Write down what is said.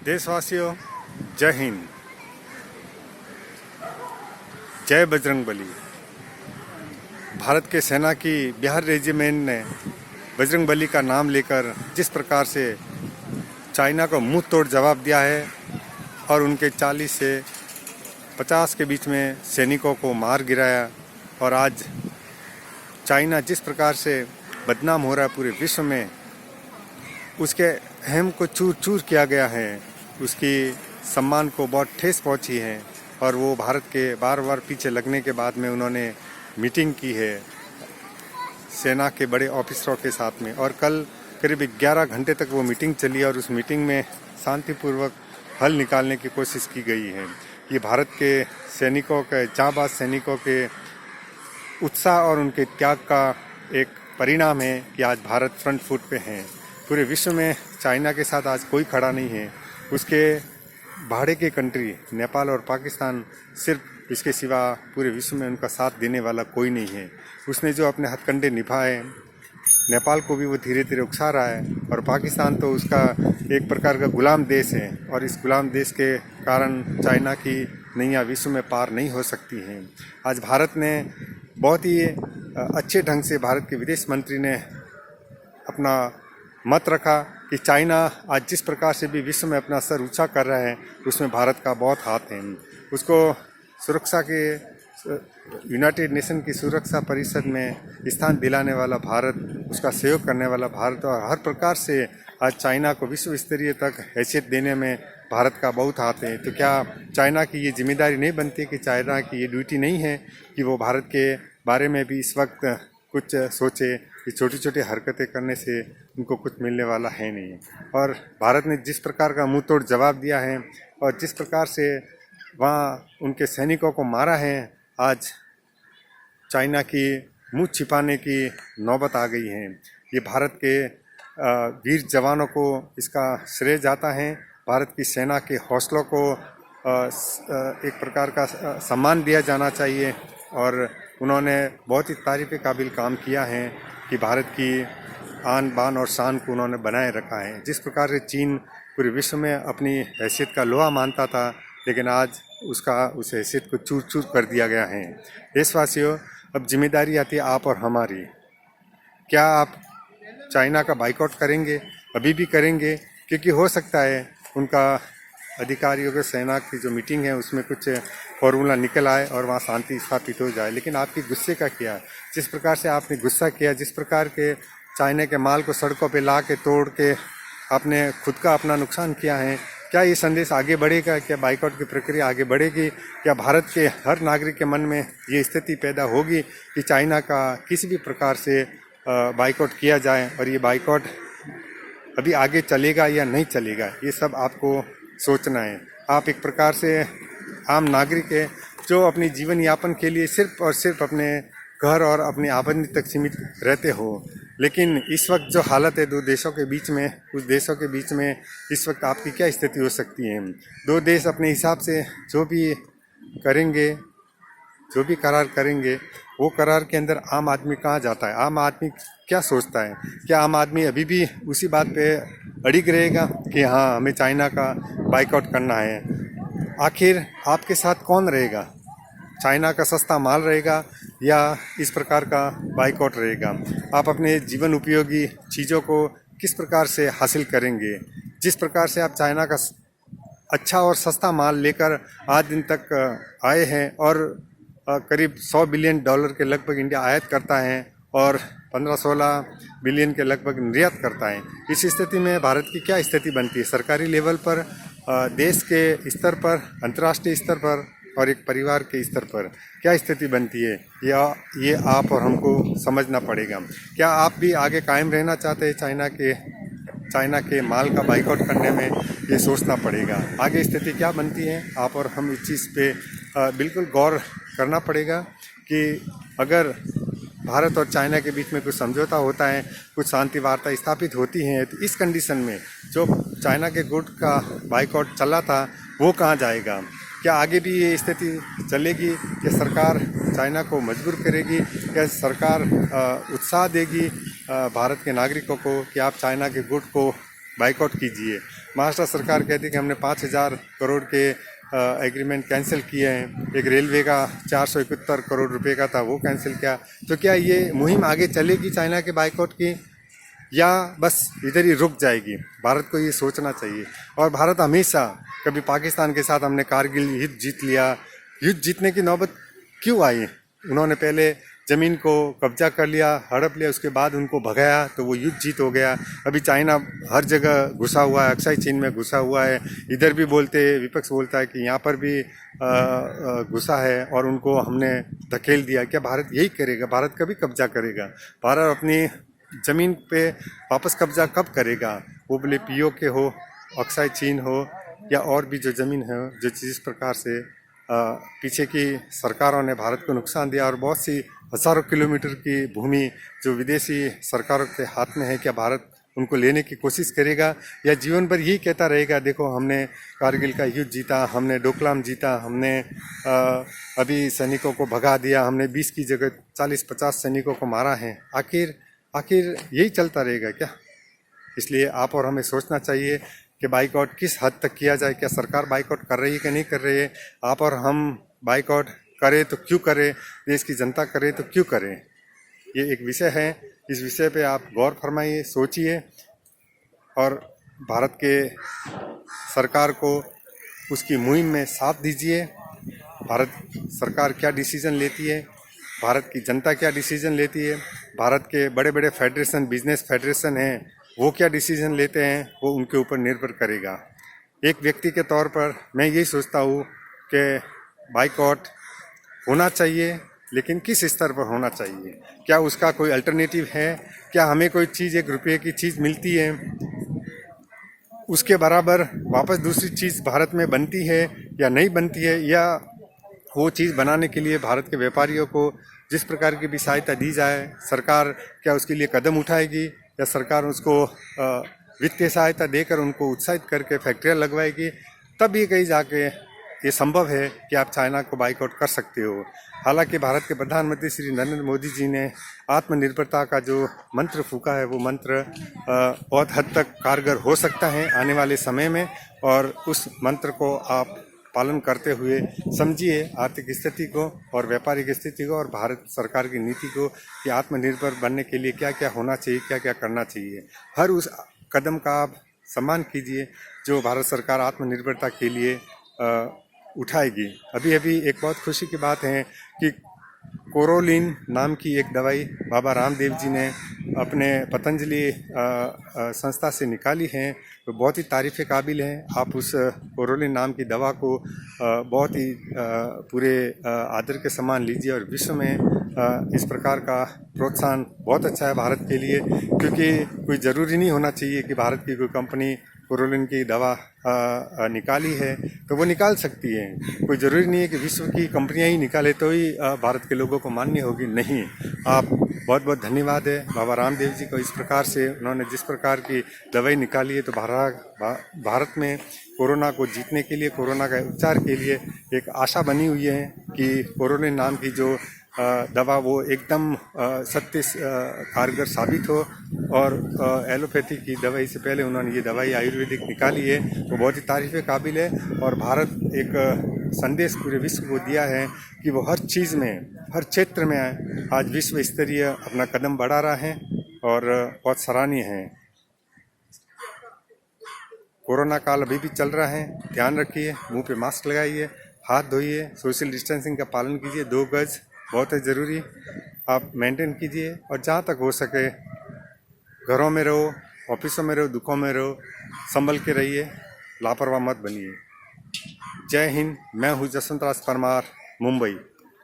देशवासियों, जय हिंद, जय बजरंगबली। भारत के सेना की बिहार रेजिमेंट ने बजरंगबली का नाम लेकर जिस प्रकार से चाइना को मुंह तोड़ जवाब दिया है और उनके 40 से 50 के बीच में सैनिकों को मार गिराया, और आज चाइना जिस प्रकार से बदनाम हो रहा है पूरे विश्व में, उसके अहम को चूर चूर किया गया है, उसकी सम्मान को बहुत ठेस पहुंची है। और वो भारत के बार बार पीछे लगने के बाद में उन्होंने मीटिंग की है सेना के बड़े ऑफिसरों के साथ में, और कल करीब 11 घंटे तक वो मीटिंग चली और उस मीटिंग में शांतिपूर्वक हल निकालने की कोशिश की गई है। ये भारत के सैनिकों के, जांबाज सैनिकों के उत्साह और उनके त्याग का एक परिणाम है कि आज भारत फ्रंट फुट पे है। पूरे विश्व में चाइना के साथ आज कोई खड़ा नहीं है। उसके भाड़े के कंट्री नेपाल और पाकिस्तान, सिर्फ इसके सिवा पूरे विश्व में उनका साथ देने वाला कोई नहीं है। उसने जो अपने हथकंडे निभाए, नेपाल को भी वो धीरे धीरे उकसा रहा है, और पाकिस्तान तो उसका एक प्रकार का गुलाम देश है, और इस गुलाम देश के कारण चाइना की नैया विश्व में पार नहीं हो सकती हैं। आज भारत ने बहुत ही अच्छे ढंग से, भारत के विदेश मंत्री ने अपना मत रखा कि चाइना आज जिस प्रकार से भी विश्व में अपना सर ऊंचा कर रहा है, उसमें भारत का बहुत हाथ है। उसको सुरक्षा के, यूनाइटेड नेशन की सुरक्षा परिषद में स्थान दिलाने वाला भारत, उसका सहयोग करने वाला भारत, और हर प्रकार से आज चाइना को विश्व स्तरीय तक हैसियत देने में भारत का बहुत हाथ है। तो क्या चाइना की ये जिम्मेदारी नहीं बनती, कि चाइना की ये ड्यूटी नहीं है कि वो भारत के बारे में भी इस वक्त कुछ सोचे कि छोटी छोटी हरकतें करने से उनको कुछ मिलने वाला है नहीं। और भारत ने जिस प्रकार का मुंह तोड़ जवाब दिया है और जिस प्रकार से वहाँ उनके सैनिकों को मारा है, आज चाइना की मुंह छिपाने की नौबत आ गई है। ये भारत के वीर जवानों को इसका श्रेय जाता है। भारत की सेना के हौसलों को एक प्रकार का सम्मान दिया जाना चाहिए, और उन्होंने बहुत ही तारीफ़ काबिल काम किया है कि भारत की आन बान और शान को उन्होंने बनाए रखा है। जिस प्रकार से चीन पूरे विश्व में अपनी हैसियत का लोहा मानता था, लेकिन आज उस हैसियत को चूर चूर कर दिया गया है। देशवासियों, अब जिम्मेदारी आती है आप और हमारी। क्या आप चाइना का बाइकआउट करेंगे? अभी भी करेंगे, क्योंकि हो सकता है उनका अधिकारियों के, सेना की जो मीटिंग है उसमें कुछ फॉर्मूला निकल आए और वहाँ शांति स्थापित हो जाए। लेकिन आपकी गुस्से का क्या? जिस प्रकार से आपने गुस्सा किया, जिस प्रकार के चाइना के माल को सड़कों पे ला के तोड़ के आपने खुद का अपना नुकसान किया है, क्या ये संदेश आगे बढ़ेगा? क्या बाइकआउट की प्रक्रिया आगे बढ़ेगी? क्या भारत के हर नागरिक के मन में ये स्थिति पैदा होगी कि चाइना का किसी भी प्रकार से बाइकआउट किया जाए? और ये बाइकआउट अभी आगे चलेगा या नहीं चलेगा, ये सब आपको सोचना है। आप एक प्रकार से आम नागरिक है जो अपनी जीवन यापन के लिए सिर्फ और सिर्फ अपने घर और अपनी आबादी तक सीमित रहते हो। लेकिन इस वक्त जो हालत है दो देशों के बीच में, उस देशों के बीच में इस वक्त आपकी क्या स्थिति हो सकती है? दो देश अपने हिसाब से जो भी करेंगे, जो भी करार करेंगे, वो करार के अंदर आम आदमी कहाँ जाता है? आम आदमी क्या सोचता है? क्या आम आदमी अभी भी उसी बात पे अड़िग रहेगा कि हाँ, हमें चाइना का बाइकआउट करना है? आखिर आपके साथ कौन रहेगा? चाइना का सस्ता माल रहेगा या इस प्रकार का बाइकआउट रहेगा? आप अपने जीवन उपयोगी चीज़ों को किस प्रकार से हासिल करेंगे? जिस प्रकार से आप चाइना का अच्छा और सस्ता माल लेकर आज दिन तक आए हैं, और करीब $100 बिलियन के लगभग इंडिया आयात करता है और 15-16 बिलियन के लगभग निर्यात करता है। इस स्थिति में भारत की क्या स्थिति बनती है? सरकारी लेवल पर, देश के स्तर पर, अंतर्राष्ट्रीय स्तर पर और एक परिवार के स्तर पर क्या स्थिति बनती है, या ये आप और हमको समझना पड़ेगा। क्या आप भी आगे कायम रहना चाहते हैं चाइना के माल का बाइकआउट करने में? ये सोचना पड़ेगा आगे स्थिति क्या बनती है। आप और हम इस चीज़ पे बिल्कुल गौर करना पड़ेगा कि अगर भारत और चाइना के बीच में कुछ समझौता होता है, कुछ शांति वार्ता स्थापित होती है, तो इस कंडीशन में जो चाइना के गुड का बाइकआउट चला था वो कहाँ जाएगा? क्या आगे भी ये स्थिति चलेगी? क्या सरकार चाइना को मजबूर करेगी? क्या सरकार उत्साह देगी भारत के नागरिकों को कि आप चाइना के गुड को बाइकआउट कीजिए। महाराष्ट्र सरकार कहती है कि हमने 5,000 करोड़ के एग्रीमेंट कैंसिल किए हैं। एक रेलवे का 471 करोड़ रुपए का था, वो कैंसिल किया। तो क्या ये मुहिम आगे चलेगी चाइना के बाइकआउट की, या बस इधर ही रुक जाएगी? भारत को ये सोचना चाहिए। और भारत हमेशा, कभी पाकिस्तान के साथ हमने कारगिल युद्ध जीत लिया, युद्ध जीतने की नौबत क्यों आई? उन्होंने पहले ज़मीन को कब्जा कर लिया, हड़प लिया, उसके बाद उनको भगाया तो वो युद्ध जीत हो गया। अभी चाइना हर जगह घुसा हुआ है, अक्साई चीन में घुसा हुआ है। इधर भी विपक्ष बोलता है कि यहाँ पर भी घुसा है और उनको हमने धकेल दिया। क्या भारत यही करेगा? भारत कभी कब्जा करेगा? भारत अपनी ज़मीन पे वापस कब्जा कब करेगा? वो बोले पीओके हो, अक्साई चीन हो, या और भी जो ज़मीन है, जो जिस प्रकार से पीछे की सरकारों ने भारत को नुकसान दिया और बहुत सी हज़ारों किलोमीटर की भूमि जो विदेशी सरकारों के हाथ में है, क्या भारत उनको लेने की कोशिश करेगा, या जीवन भर यही कहता रहेगा देखो हमने कारगिल का युद्ध जीता, हमने डोकलाम जीता, हमने अभी सैनिकों को भगा दिया, हमने 20 की जगह 40-50 सैनिकों को मारा है? आखिर यही चलता रहेगा क्या? इसलिए आप और हमें सोचना चाहिए कि बाइकआउट किस हद तक किया जाए। क्या सरकार बाइकआउट कर रही है कि नहीं कर रही है? आप और हम बाइकआउट करें तो क्यों करें? देश की जनता करे तो क्यों करें? ये एक विषय है, इस विषय पे आप गौर फरमाइए, सोचिए और भारत के सरकार को उसकी मुहिम में साथ दीजिए। भारत सरकार क्या डिसीजन लेती है, भारत की जनता क्या डिसीजन लेती है, भारत के बड़े बड़े फेडरेशन, बिजनेस फेडरेशन हैं, वो क्या डिसीजन लेते हैं, वो उनके ऊपर निर्भर करेगा। एक व्यक्ति के तौर पर मैं यही सोचता हूँ कि बाइकआउट होना चाहिए, लेकिन किस स्तर पर होना चाहिए? क्या उसका कोई अल्टरनेटिव है? क्या हमें कोई चीज़ 1 रुपये की चीज़ मिलती है, उसके बराबर वापस दूसरी चीज़ भारत में बनती है या नहीं बनती है? या वो चीज़ बनाने के लिए भारत के व्यापारियों को जिस प्रकार की भी सहायता दी जाए, सरकार क्या उसके लिए कदम उठाएगी, या सरकार उसको वित्तीय सहायता देकर उनको उत्साहित करके फैक्ट्रियाँ लगवाएगी? तब ये कहीं जाके ये संभव है कि आप चाइना को बाइकआउट कर सकते हो। हालांकि भारत के प्रधानमंत्री श्री नरेंद्र मोदी जी ने आत्मनिर्भरता का जो मंत्र फूका है, वो मंत्र बहुत हद तक कारगर हो सकता है आने वाले समय में, और उस मंत्र को आप पालन करते हुए समझिए आर्थिक स्थिति को और व्यापारिक स्थिति को और भारत सरकार की नीति को कि आत्मनिर्भर बनने के लिए क्या क्या होना चाहिए, क्या क्या करना चाहिए। हर उस कदम का आप सम्मान कीजिए जो भारत सरकार आत्मनिर्भरता के लिए उठाएगी। अभी अभी एक बहुत खुशी की बात है कि कोरोलिन नाम की एक दवाई बाबा रामदेव जी ने अपने पतंजलि संस्था से निकाली है, तो बहुत ही तारीफ़ काबिल है। आप उस कोरोलिन नाम की दवा को बहुत ही पूरे आदर के समान लीजिए, और विश्व में इस प्रकार का प्रोत्साहन बहुत अच्छा है भारत के लिए, क्योंकि कोई ज़रूरी नहीं होना चाहिए कि भारत की कोई कंपनी कोरोलिन की दवा निकाली है तो वो निकाल सकती है। कोई ज़रूरी नहीं है कि विश्व की कंपनियां ही निकाले तो ही भारत के लोगों को मान्य होगी, नहीं। आप बहुत बहुत धन्यवाद है बाबा रामदेव जी को, इस प्रकार से उन्होंने जिस प्रकार की दवाई निकाली है, तो भारत में कोरोना को जीतने के लिए, कोरोना के उपचार के लिए एक आशा बनी हुई है कि कोरोलिन नाम की जो दवा वो एकदम सत्य कारगर साबित हो। और एलोपैथी की दवाई से पहले उन्होंने ये दवाई आयुर्वेदिक निकाली है, तो बहुत ही तारीफ़ काबिल है। और भारत एक संदेश पूरे विश्व को दिया है कि वो हर चीज़ में, हर क्षेत्र में आज विश्व स्तरीय अपना कदम बढ़ा रहा है और बहुत सराहनीय है। कोरोना काल अभी भी चल रहा है, ध्यान रखिए, मुंह पे मास्क लगाइए, हाथ धोइए, सोशल डिस्टेंसिंग का पालन कीजिए, 2 गज बहुत है ज़रूरी, आप मेंटेन कीजिए। और जहाँ तक हो सके घरों में रहो, ऑफिसों में रहो, दुकानों में रहो, संभल के रहिए, लापरवाह मत बनिए। जय हिंद। मैं हूँ जसवंत राज परमार, मुंबई।